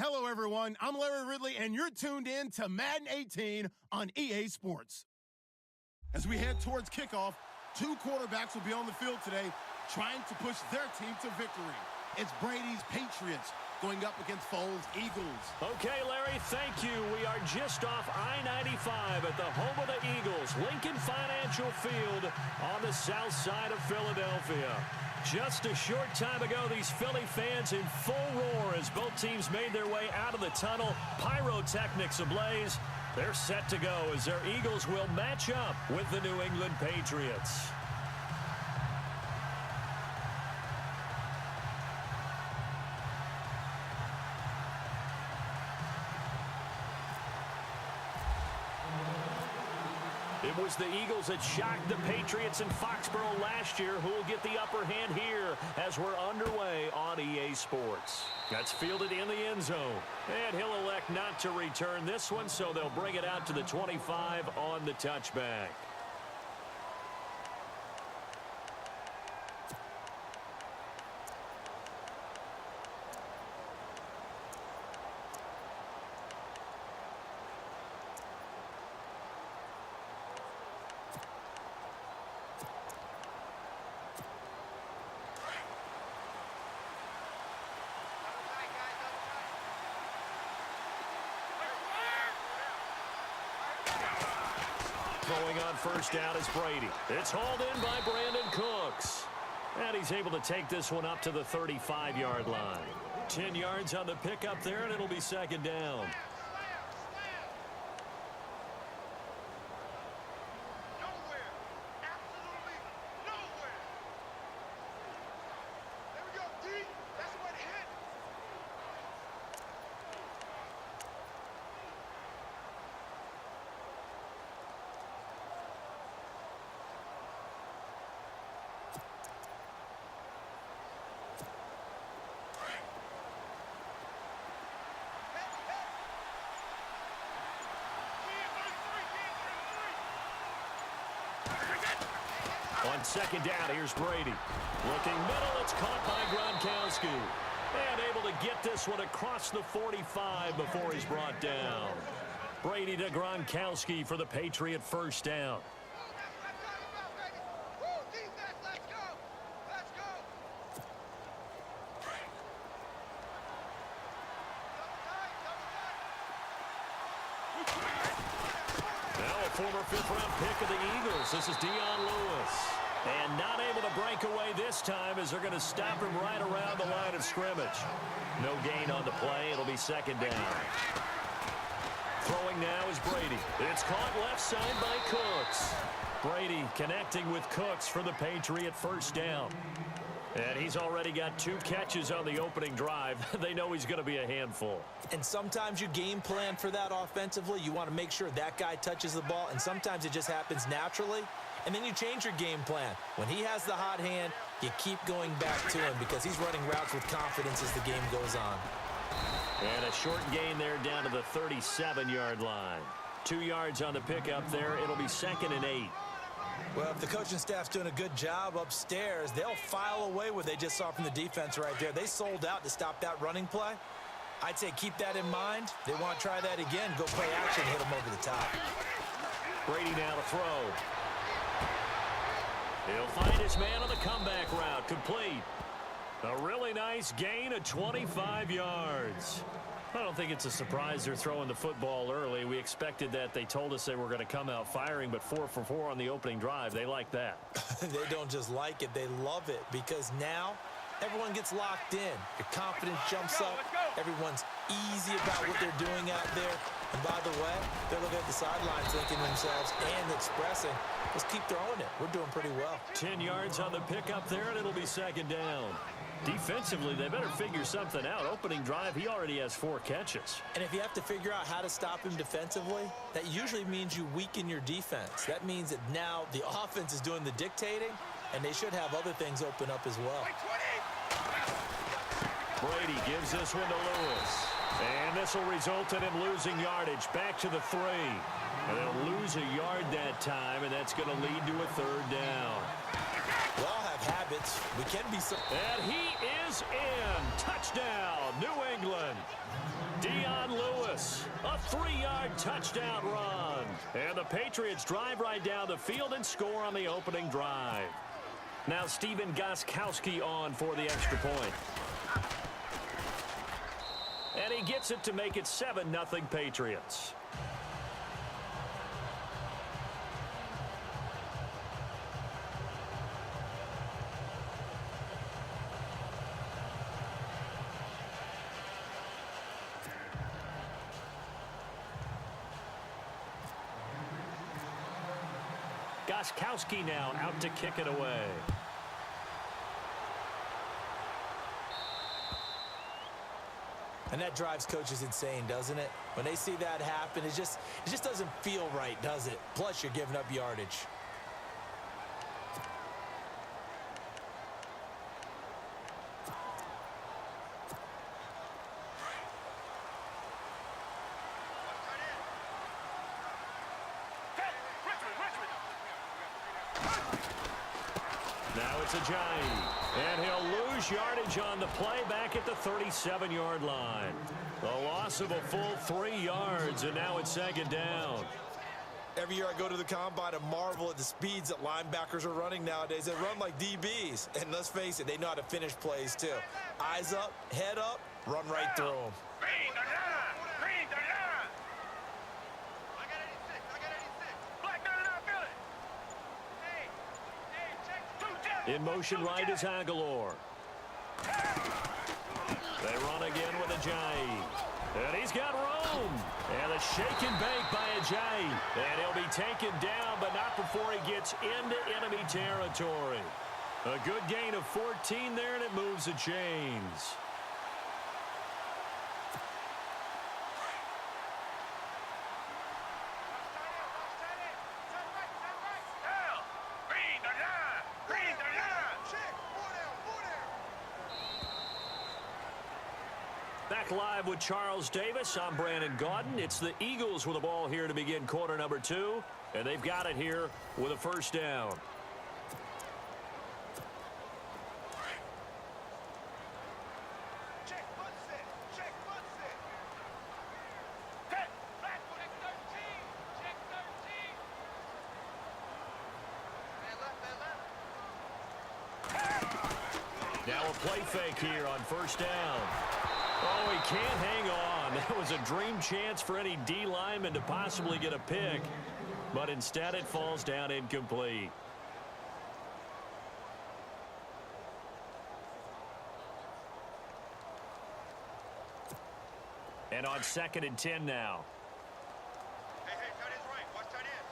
Hello, everyone. I'm Larry Ridley, and you're tuned in to Madden 18 on EA Sports. As we head towards kickoff, two quarterbacks will be on the field today trying to push their team to victory. It's Brady's Patriots going up against Foles' Eagles. Okay, Larry, thank you. We are just off I-95 at the home of the Eagles, Lincoln Financial Field on the south side of Philadelphia. Just a short time ago, these Philly fans in full roar as both teams made their way out of the tunnel. Pyrotechnics ablaze. They're set to go as their Eagles will match up with the New England Patriots. It was the Eagles that shocked the Patriots in Foxborough last year who will get the upper hand here as we're underway on EA Sports. That's fielded in the end zone. And he'll elect not to return this one, so they'll bring it out to the 25 on the touchback. Throwing on first down is Brady. It's hauled in by Brandon Cooks. And he's able to take this one up to the 35-yard line. 10 yards on the pickup there, and it'll be second down. On second down, here's Brady. Looking middle, it's caught by Gronkowski. And able to get this one across the 45 before he's brought down. Brady to Gronkowski for the Patriot first down. Now a former fifth-round pick of the Eagles. This is Dion Lewis. And not able to break away this time as they're going to stop him right around the line of scrimmage. No gain on the play. It'll be second down. Throwing now is Brady. It's caught left side by Cooks. Brady connecting with Cooks for the Patriot first down. And he's already got 2 catches on the opening drive. They know he's going to be a handful. And sometimes you game plan for that offensively. You want to make sure that guy touches the ball, and sometimes it just happens naturally. And then you change your game plan. When he has the hot hand, you keep going back to him because he's running routes with confidence as the game goes on. And a short gain there down to the 37-yard line. 2 yards on the pickup there. It'll be second and 8. Well, if the coaching staff's doing a good job upstairs, they'll file away what they just saw from the defense right there. They sold out to stop that running play. I'd say keep that in mind. They want to try that again. Go play action, hit them over the top. Brady now to throw. He'll find his man on the comeback route. Complete. A really nice gain of 25 yards. I don't think it's a surprise they're throwing the football early. We expected that. They told us they were going to come out firing, but 4 for 4 on the opening drive. They like that. They don't just like it. They love it because now everyone gets locked in. Your confidence jumps up. Everyone's easy about what they're doing out there. And by the way, they're looking at the sidelines thinking to themselves and expressing, let's keep throwing it. We're doing pretty well. 10 yards on the pickup there, and it'll be second down. Defensively, they better figure something out. Opening drive, he already has 4 catches. And if you have to figure out how to stop him defensively, that usually means you weaken your defense. That means that now the offense is doing the dictating, and they should have other things open up as well. Brady gives this one to Lewis. And this will result in him losing yardage. Back to the 3. And they'll lose a yard that time, and that's going to lead to a third down. We all have habits. We can be so. And he is is in. Touchdown, New England. Dion Lewis, a 3-yard touchdown run. And the Patriots drive right down the field and score on the opening drive. Now Stephen Gostkowski on for the extra point. And he gets it to make it 7-0 Patriots. Gostkowski now out to kick it away. And that drives coaches insane, doesn't it? When they see that happen, it just doesn't feel right, does it? Plus, you're giving up yardage. Now it's Ajayi, and he'll lose yardage on the play back at the 37-yard line. A loss of a full 3 yards, and now it's 2nd down. Every year I go to the combine and marvel at the speeds that linebackers are running nowadays. They run like DBs, and let's face it, they know how to finish plays too. Eyes up, head up, run right through them. In motion right is Aguilar. They run again with Ajayi. And he's got room. And a shake and bake by Ajayi. And he'll be taken down, but not before he gets into enemy territory. A good gain of 14 there, and it moves the chains. Back live with Charles Davis. I'm Brandon Gaudin. It's the Eagles with the ball here to begin quarter number 2. And they've got it here with a 1st down. Now a play fake here on 1st down. Oh, he can't hang on. That was a dream chance for any D lineman to possibly get a pick. But instead it falls down incomplete. And on 2nd and 10 now. Hey, tight end's right. Watch tight end.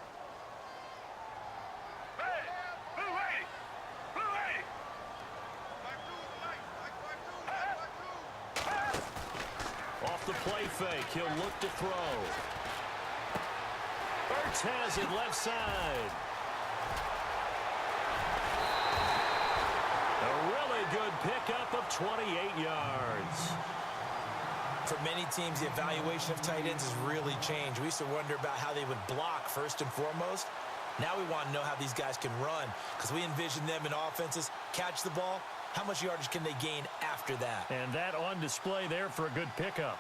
Off the play fake, he'll look to throw. Ertz has it left side. A really good pickup of 28 yards. For many teams, the evaluation of tight ends has really changed. We used to wonder about how they would block first and foremost. Now we want to know how these guys can run, because we envision them in offenses catch the ball. How much yardage can they gain after that? And that on display there for a good pickup.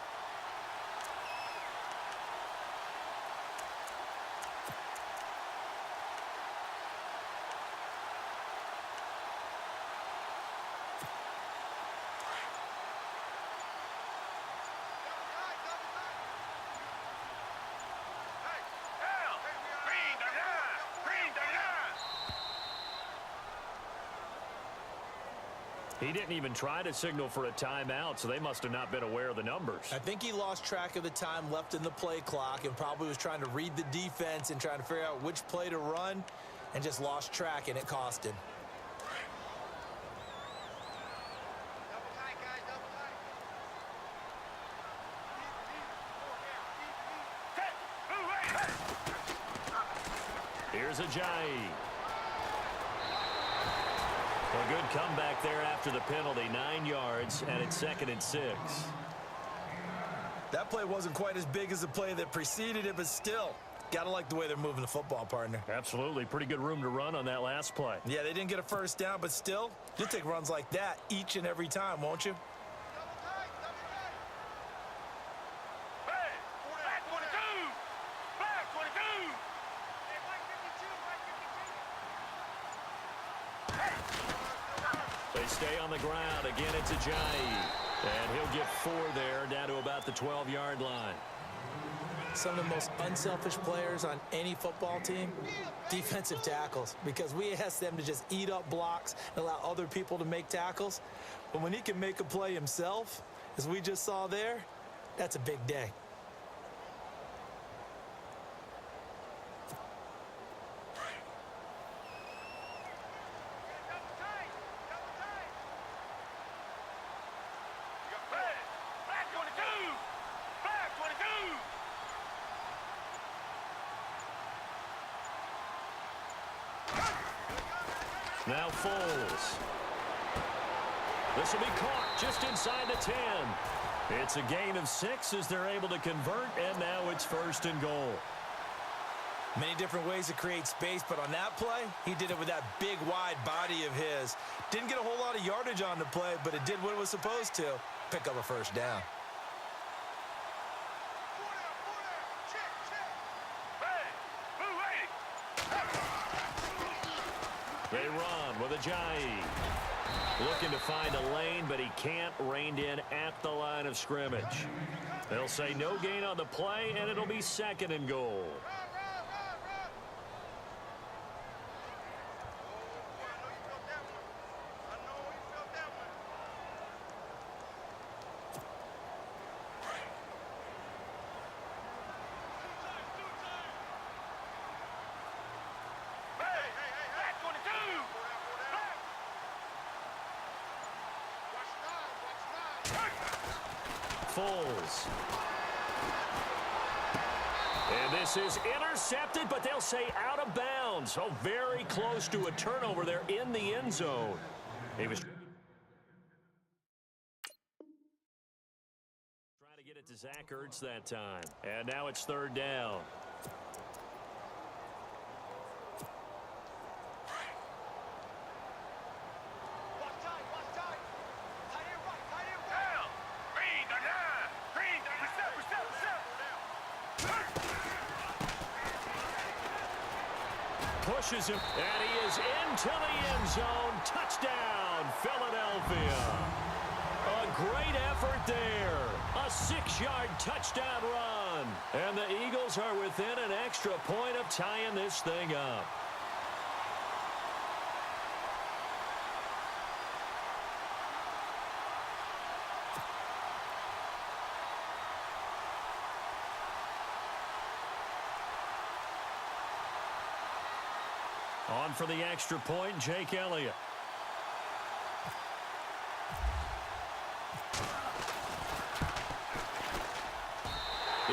He didn't even try to signal for a timeout, so they must have not been aware of the numbers. I think he lost track of the time left in the play clock and probably was trying to read the defense and trying to figure out which play to run and just lost track, and it cost him. Double tight, guys, double tight. Here's Ajayi. A good comeback there after the penalty, 9 yards, and it's 2nd and 6. That play wasn't quite as big as the play that preceded it, but still, Got to like the way they're moving the football, partner. Absolutely. Pretty good room to run on that last play. Yeah, they didn't get a first down, but still, you'll take runs like that each and every time, won't you? They stay on the ground. Again, it's Ajayi. And he'll get 4 there, down to about the 12-yard line. Some of the most unselfish players on any football team, defensive tackles, because we ask them to just eat up blocks and allow other people to make tackles. But when he can make a play himself, as we just saw there, that's a big day. Now Foles. This will be caught just inside the 10. It's a gain of 6 as they're able to convert, and now it's 1st and goal. Many different ways to create space, but on that play, he did it with that big, wide body of his. Didn't get a whole lot of yardage on the play, but it did what it was supposed to. Pick up a first down. They run with Ajayi. Looking to find a lane, but he can't. Reined in at the line of scrimmage. They'll say no gain on the play, and it'll be 2nd and goal. Foles. And this is intercepted, but they'll say out of bounds. So very close to a turnover there in the end zone. He was trying to get it to Zach Ertz that time. And now it's 3rd down. Pushes him, and he is into the end zone. Touchdown, Philadelphia. A great effort there. A 6-yard touchdown run. And the Eagles are within an extra point of tying this thing up. On for the extra point, Jake Elliott.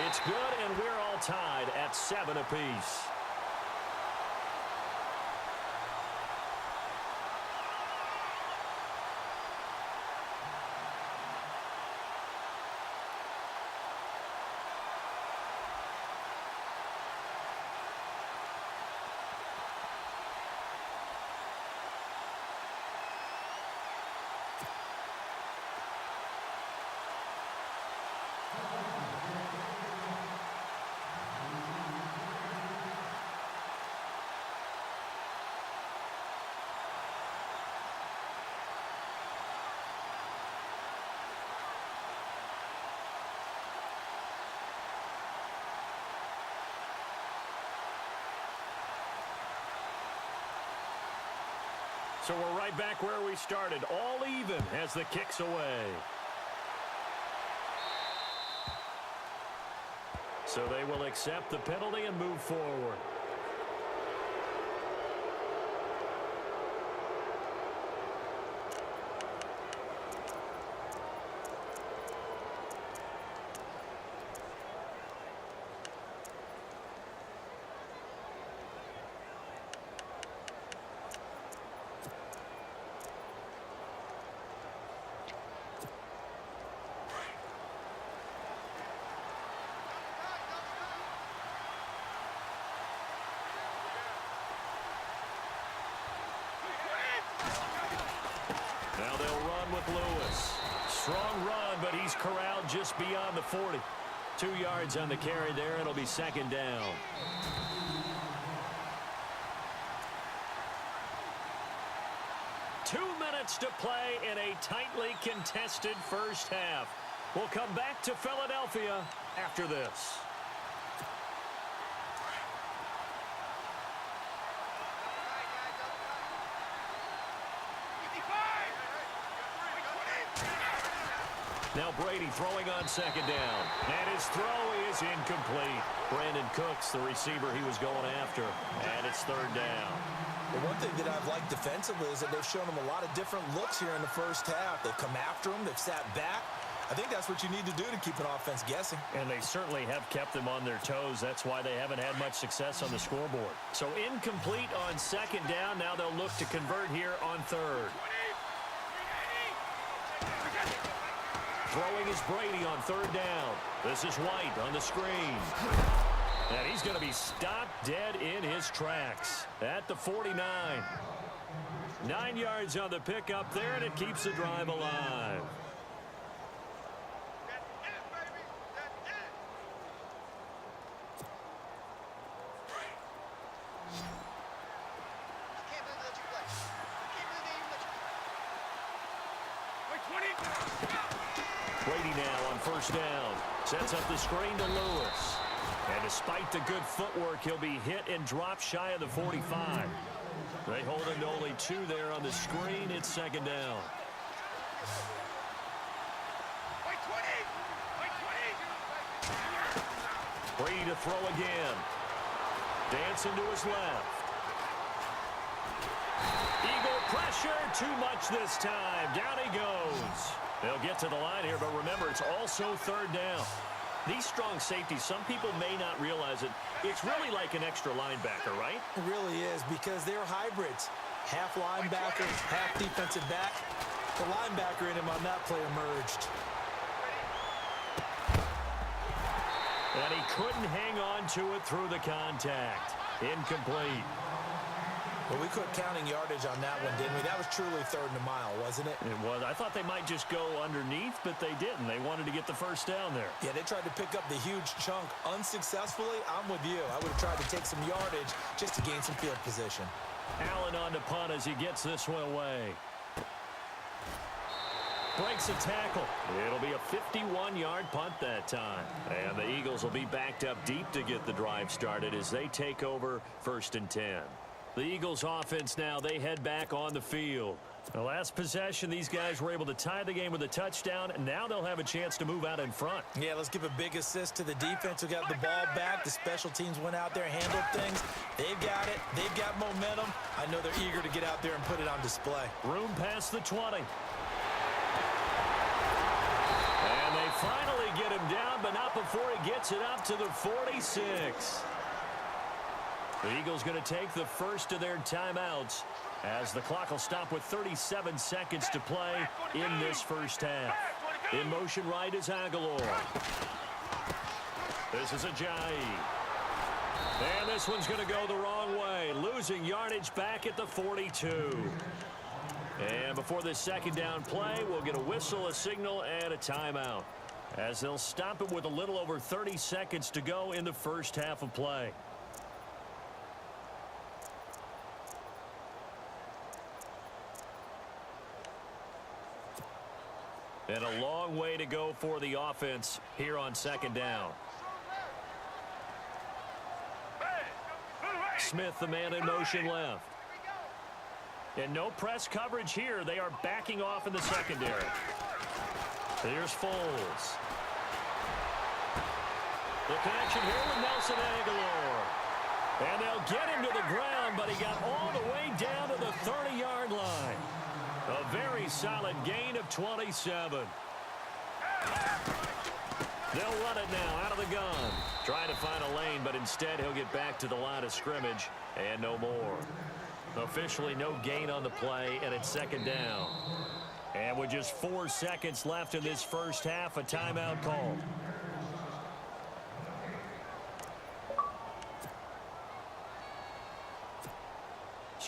It's good, and we're all tied at 7 apiece. So we're right back where we started, all even as the kick's away. So they will accept the penalty and move forward. Lewis. Strong run, but he's corralled just beyond the 40. 2 yards on the carry there. It'll be second down. Two minutes to play in a tightly contested first half. We'll come back to Philadelphia after this. Now Brady throwing on second down. And his throw is incomplete. Brandon Cooks, the receiver he was going after. And it's third down. The one thing that I've liked defensively is that they've shown him a lot of different looks here in the first half. They've come after him. They've sat back. I think that's what you need to do to keep an offense guessing. And they certainly have kept them on their toes. That's why they haven't had much success on the scoreboard. So incomplete on second down. Now they'll look to convert here on third. Throwing is Brady on third down. This is White on the screen. And he's going to be stopped dead in his tracks at the 49. 9 yards on the pickup there, and it keeps the drive alive. Brady now on first down. Sets up the screen to Lewis. And despite the good footwork, he'll be hit and dropped shy of the 45. They hold him to only 2 there on the screen. It's second down. Brady to throw again. Dancing to his left. Eagle pressure. Too much this time. Down he goes. They'll get to the line here, but remember, it's also third down. These strong safeties, some people may not realize it. It's really like an extra linebacker, right? It really is, because they're hybrids. Half linebacker, half defensive back. The linebacker in him on that play emerged. And he couldn't hang on to it through the contact. Incomplete. Well, we quit counting yardage on that one, didn't we? That was truly third and a mile, wasn't it? It was. I thought they might just go underneath, but they didn't. They wanted to get the first down there. Yeah, they tried to pick up the huge chunk unsuccessfully. I'm with you. I would have tried to take some yardage just to gain some field position. Allen on to punt as he gets this one away. Breaks a tackle. It'll be a 51-yard punt that time. And the Eagles will be backed up deep to get the drive started as they take over first and 10. The Eagles offense now, they head back on the field. The last possession, these guys were able to tie the game with a touchdown, and now they'll have a chance to move out in front. Yeah, let's give a big assist to the defense who got the ball back. The special teams went out there, handled things. They've got it. They've got momentum. I know they're eager to get out there and put it on display. Room past the 20. And they finally get him down, but not before he gets it up to the 46. The Eagles going to take the first of their timeouts as the clock will stop with 37 seconds to play in this first half. In motion right is Aguilar. This is Ajayi. And this one's going to go the wrong way, losing yardage back at the 42. And before this second down play, we'll get a whistle, a signal, and a timeout, as they'll stop it with a little over 30 seconds to go in the first half of play. And a long way to go for the offense here on second down. Smith, the man in motion left. And no press coverage here. They are backing off in the secondary. Here's Foles. The connection here with Nelson Aguilar. And they'll get him to the ground, but he got all the way down to the 30-yard line. A very solid gain of 27. They'll run it now out of the gun. Trying to find a lane, but instead he'll get back to the line of scrimmage and no more. Officially no gain on the play, and it's second down. And with just 4 seconds left in this first half, a timeout called.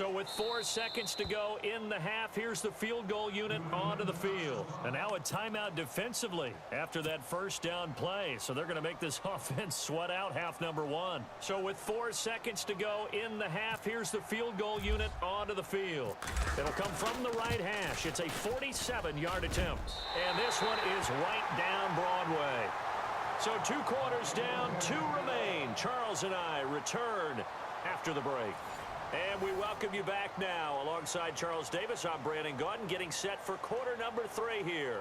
So with 4 seconds to go in the half, here's the field goal unit onto the field. And now a timeout defensively after that first down play. So they're going to make this offense sweat out half number 1. So with 4 seconds to go in the half, here's the field goal unit onto the field. It'll come from the right hash. It's a 47-yard attempt. And this one is right down Broadway. So 2 quarters down, 2 remain. Charles and I return after the break. And we welcome you back now. Alongside Charles Davis, I'm Brandon Gaudin, getting set for quarter number 3 here.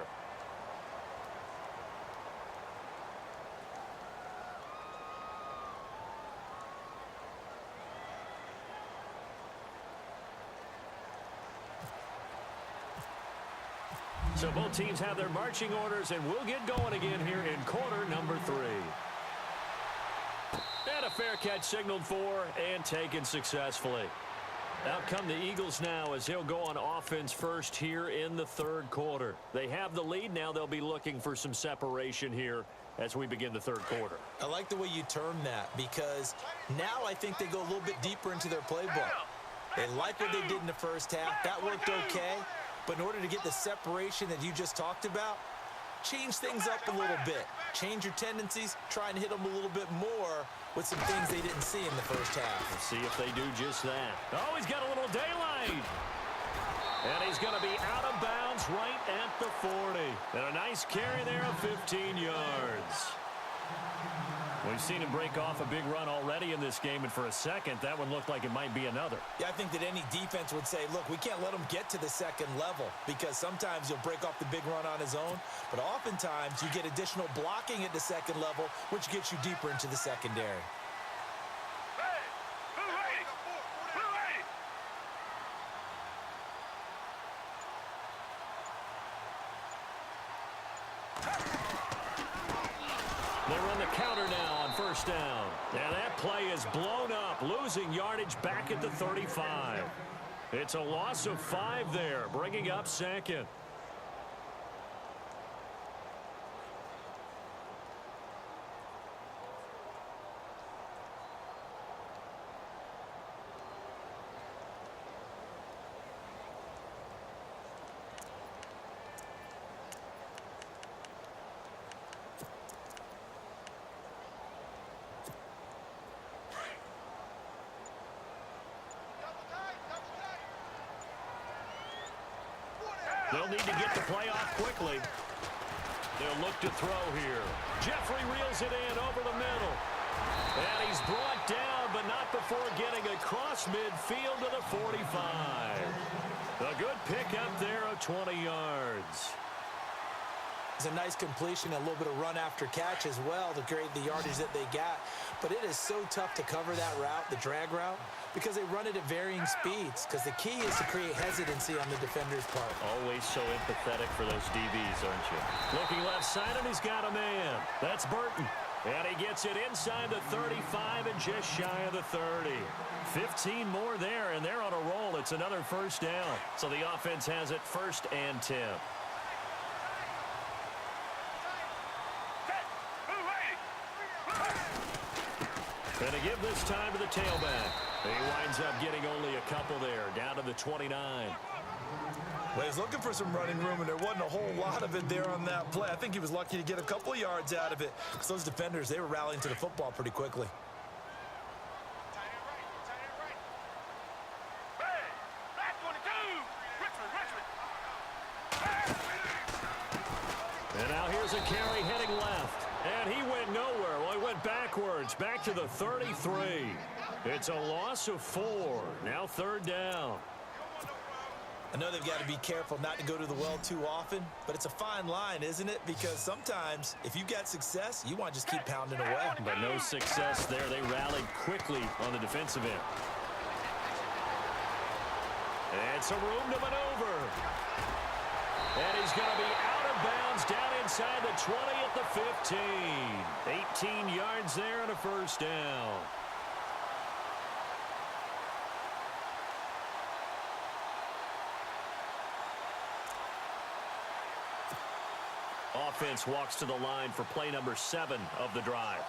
So both teams have their marching orders, and we'll get going again here in quarter number 3. And a fair catch signaled for and taken successfully. Out come the Eagles now as they'll go on offense first here in the 3rd quarter. They have the lead now. They'll be looking for some separation here as we begin the 3rd quarter. I like the way you term that because now I think they go a little bit deeper into their playbook. They like what they did in the first half. That worked okay. But in order to get the separation that you just talked about, change things up a little bit. Change your tendencies. Try and hit them a little bit more with some things they didn't see in the first half. Let's see if they do just that. Oh, he's got a little daylight. And he's going to be out of bounds right at the 40. And a nice carry there of 15 yards. We've seen him break off a big run already in this game, and for a second, that one looked like it might be another. Yeah, I think that any defense would say, look, we can't let him get to the 2nd level because sometimes he'll break off the big run on his own, but oftentimes you get additional blocking at the 2nd level, which gets you deeper into the secondary. They run the counter now on first down. And that play is blown up, losing yardage back at the 35. It's a loss of 5 there, bringing up 2nd. They'll need to get the play off quickly. They'll look to throw here. Jeffrey reels it in over the middle. And he's brought down, but not before getting across midfield to the 45. A good pickup there of 20 yards. It's a nice completion, a little bit of run after catch as well to create the yardage that they got. But it is so tough to cover that route, the drag route, because they run it at varying speeds. Because the key is to create hesitancy on the defender's part. Always so empathetic for those DBs, aren't you? Looking left side, and he's got a man. That's Burton. And he gets it inside the 35 and just shy of the 30. 15 more there, and they're on a roll. It's another first down. So the offense has it 1st and 10. And to give this time to the tailback. He winds up getting only a couple there, down to the 29. Well, he's looking for some running room, and there wasn't a whole lot of it there on that play. I think he was lucky to get a couple yards out of it. Because those defenders, they were rallying to the football pretty quickly. And now here's a carry heading left. And he went nowhere. Well, he went backwards, back to the 33. It's a loss of 4. Now 3rd down. I know they've got to be careful not to go to the well too often, but it's a fine line, isn't it? Because sometimes if you got success, you want to just keep pounding away. But no success there. They rallied quickly on the defensive end. And some room to maneuver. And he's going to be out of bounds down inside the 20 at the 15. 18 yards there and a first down. Offense walks to the line for play number 7 of the drive.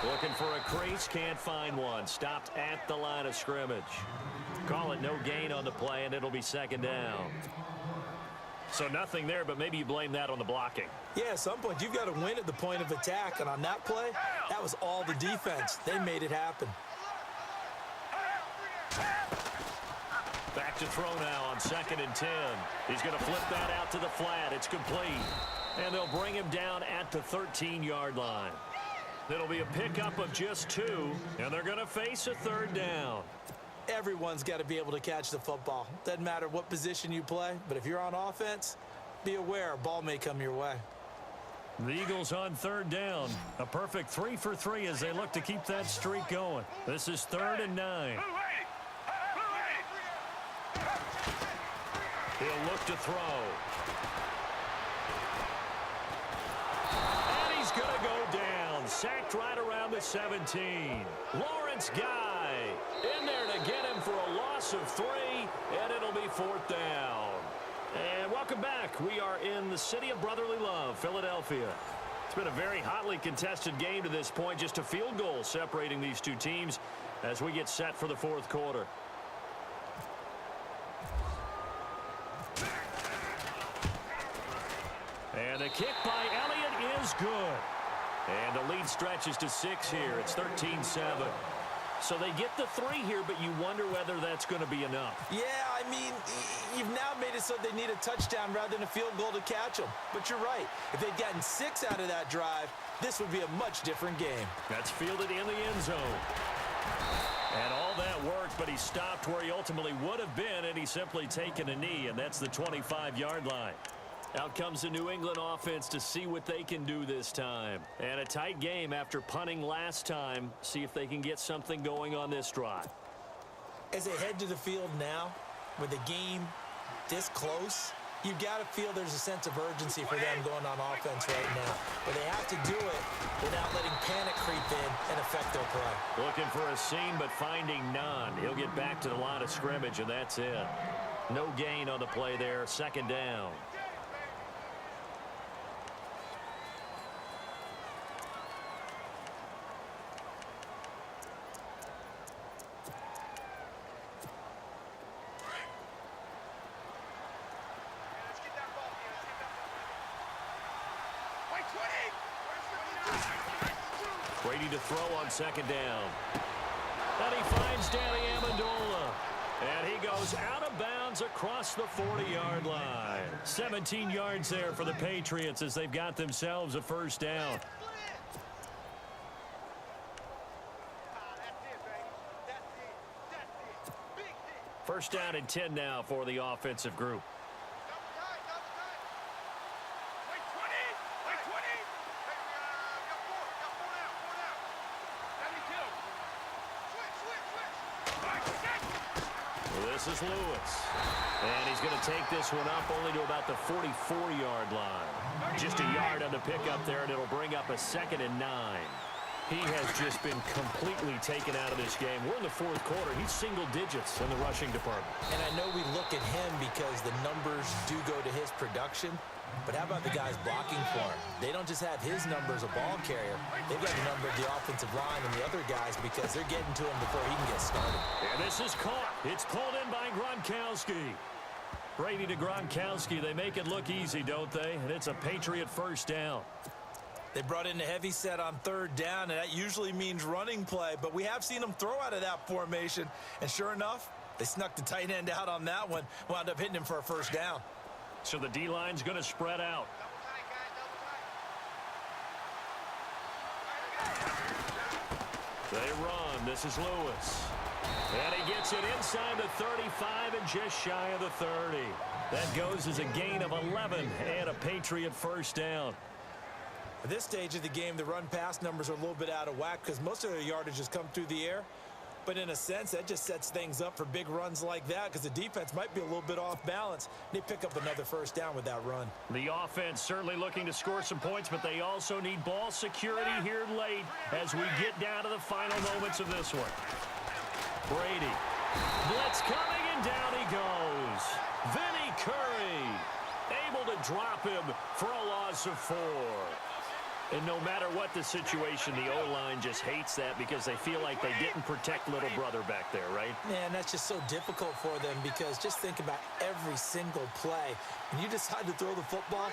Looking for a crease, can't find one. Stopped at the line of scrimmage. Call it no gain on the play, and it'll be second down. So nothing there, but maybe you blame that on the blocking. Yeah, at some point, you've got to win at the point of attack. And on that play, that was all the defense. They made it happen. Back to throw now on 2nd and 10. He's going to flip that out to the flat. It's complete. And they'll bring him down at the 13-yard line. It'll be a pickup of just 2, and they're going to face a 3rd down. Everyone's got to be able to catch the football. Doesn't matter what position you play, but if you're on offense, be aware a ball may come your way. The Eagles on 3rd down. A perfect 3 for 3 as they look to keep that streak going. This is 3rd and 9. He'll look to throw. And he's going to go down. Sacked right around the 17. Lawrence Guy in there to get him for a loss of 3, and it'll be 4th down. And welcome back. We are in the city of brotherly love, Philadelphia. It's been a very hotly contested game to this point. Just a field goal separating these two teams as we get set for the 4th quarter. And the kick by Elliott is good. And the lead stretches to 6 here. It's 13-7. So they get the 3 here, but you wonder whether that's going to be enough. Yeah, I mean, you've now made it so they need a touchdown rather than a field goal to catch them. But you're right. If they'd gotten 6 out of that drive, this would be a much different game. That's fielded in the end zone. And all that worked, but he stopped where he ultimately would have been, and he's simply taken a knee, and that's the 25-yard line. Out comes the New England offense to see what they can do this time. And a tight game after punting last time. See if they can get something going on this drive. As they head to the field now, with the game this close, you've got to feel there's a sense of urgency for them going on offense right now. But they have to do it without letting panic creep in and affect their play. Looking for a seam, but finding none. He'll get back to the line of scrimmage, and that's it. No gain on the play there. 2nd down. Brady to throw on 2nd down. And he finds Danny Amendola. And he goes out of bounds across the 40-yard line. 17 yards there for the Patriots as they've got themselves a 1st down. First down and 10 now for the offensive group. This is Lewis. And he's going to take this one up only to about the 44-yard line. Just a yard on the pickup there, and it'll bring up a 2nd and 9. He has just been completely taken out of this game. We're in the 4th quarter. He's single digits in the rushing department. And I know we look at him because the numbers do go to his production. But how about the guys blocking for him? They don't just have his number as a ball carrier. They've got the number of the offensive line and the other guys because they're getting to him before he can get started. And this is caught. It's pulled in by Gronkowski. Brady to Gronkowski. They make it look easy, don't they? And it's a Patriot 1st down. They brought in a heavy set on 3rd down, and that usually means running play. But we have seen them throw out of that formation. And sure enough, they snuck the tight end out on that one. Wound up hitting him for a 1st down. So the D-line's going to spread out. They run. This is Lewis. And he gets it inside the 35 and just shy of the 30. That goes as a gain of 11 and a Patriot 1st down. At this stage of the game, the run-pass numbers are a little bit out of whack because most of their yardage has come through the air. But in a sense, that just sets things up for big runs like that because the defense might be a little bit off balance. They pick up another 1st down with that run. The offense certainly looking to score some points, but they also need ball security here late as we get down to the final moments of this one. Brady. Blitz coming, and down he goes. Vinny Curry able to drop him for a loss of 4. And no matter what the situation, the O-line just hates that because they feel like they didn't protect little brother back there, right? Man, that's just so difficult for them because just think about every single play. When you decide to throw the football,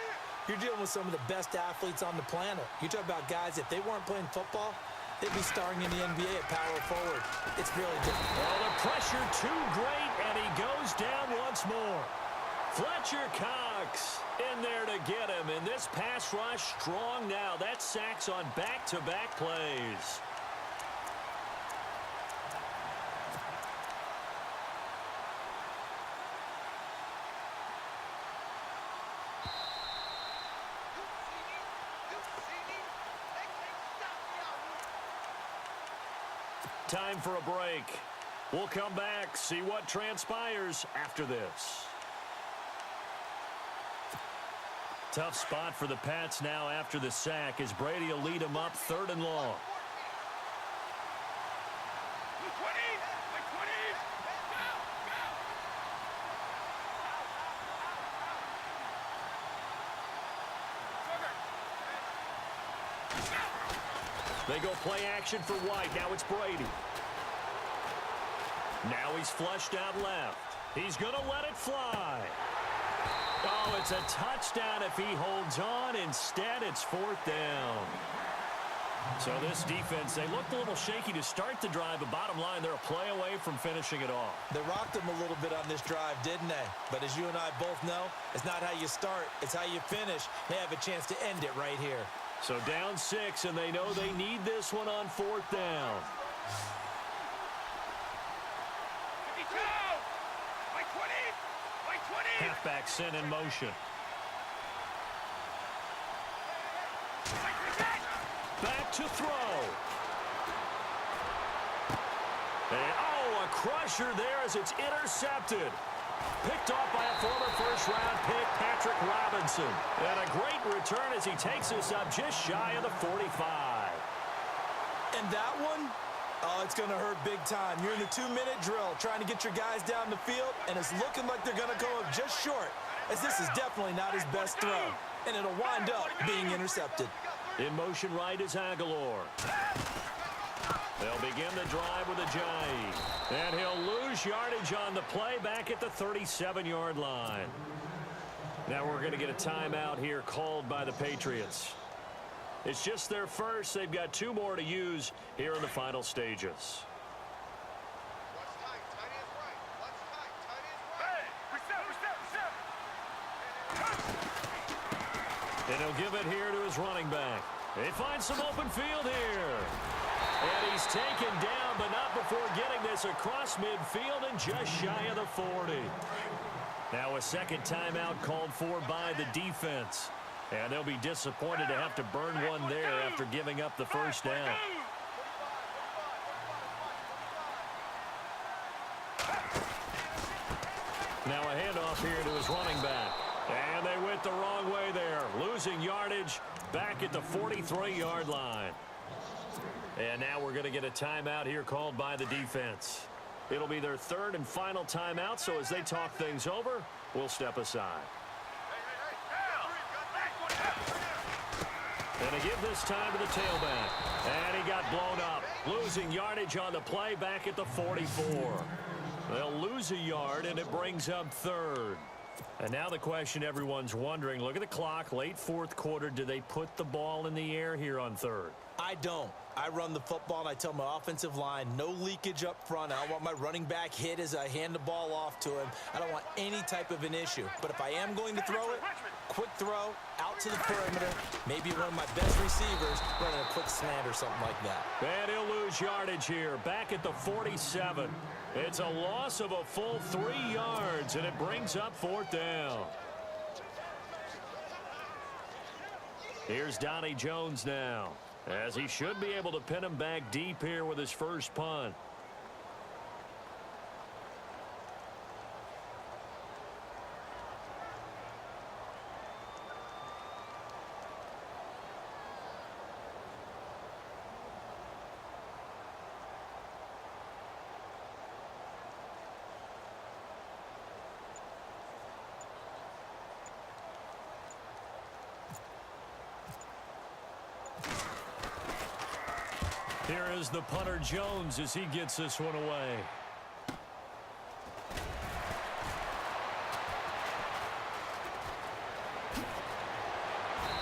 you're dealing with some of the best athletes on the planet. You talk about guys, if they weren't playing football, they'd be starring in the NBA at power forward. It's really difficult. Well, the pressure too great, and he goes down once more. Fletcher Cox in there to get him, and this pass rush strong now. That's sacks on back-to-back plays. Time for a break. We'll come back, see what transpires after this. Tough spot for the Pats now after the sack as Brady will lead them up 3rd and long. They go play action for White. Now it's Brady. Now he's flushed out left. He's going to let it fly. Oh, it's a touchdown if he holds on. Instead, it's 4th down. So this defense, they looked a little shaky to start the drive, but bottom line, they're a play away from finishing it off. They rocked them a little bit on this drive, didn't they? But as you and I both know, it's not how you start, it's how you finish. They have a chance to end it right here. So down 6, and they know they need this one on 4th down. Halfback sent in motion. Back to throw. And, oh, a crusher there as it's intercepted. Picked off by a former first-round pick, Patrick Robinson. And a great return as he takes us up just shy of the 45. And that one, oh, it's going to hurt big time. You're in the 2-minute drill trying to get your guys down the field, and it's looking like they're going to go up just short, as this is definitely not his best throw. And it'll wind up being intercepted. In motion right is Aguilar. They'll begin the drive with Ajayi. And he'll lose yardage on the play back at the 37-yard line. Now we're going to get a timeout here called by the Patriots. It's just their first. They've got 2 more to use here in the final stages. And he'll give it here to his running back. They find some open field here. And he's taken down, but not before getting this across midfield and just shy of the 40. Now a second timeout called for by the defense. And they'll be disappointed to have to burn one there after giving up the first down. Now a handoff here to his running back. And they went the wrong way there, losing yardage back at the 43-yard line. And now we're going to get a timeout here called by the defense. It'll be their 3rd and final timeout, so as they talk things over, we'll step aside. And they give this time to the tailback. And he got blown up, losing yardage on the play back at the 44. They'll lose a yard, and it brings up 3rd. And now the question everyone's wondering, look at the clock, late 4th quarter, do they put the ball in the air here on 3rd? I don't. I run the football, and I tell my offensive line, no leakage up front. I don't want my running back hit as I hand the ball off to him. I don't want any type of an issue. But if I am going to throw it, quick throw, out to the perimeter, maybe one of my best receivers running a quick slant or something like that. And he'll lose yardage here, back at the 47. It's a loss of a full 3 yards, and it brings up 4th down. Here's Donnie Jones now, as he should be able to pin him back deep here with his first punt. Here is the punter Jones as he gets this one away.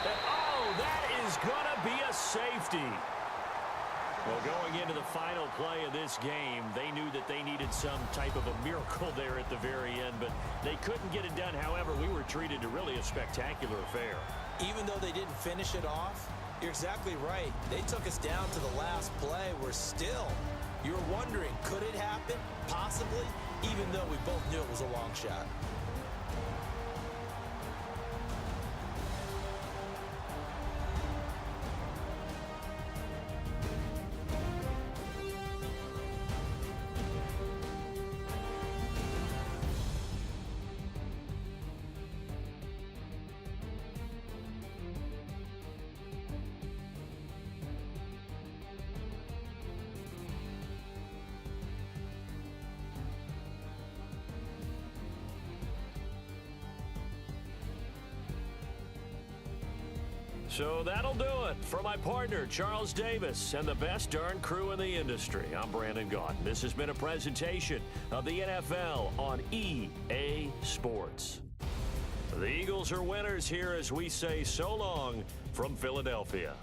And, oh, that is going to be a safety. Well, going into the final play of this game, they knew that they needed some type of a miracle there at the very end, but they couldn't get it done. However, we were treated to really a spectacular affair. Even though they didn't finish it off, you're exactly right. They took us down to the last play. We're still, you're wondering, could it happen? Possibly, even though we both knew it was a long shot. So that'll do it for my partner, Charles Davis, and the best darn crew in the industry. I'm Brandon Gaudin. This has been a presentation of the NFL on EA Sports. The Eagles are winners here as we say so long from Philadelphia.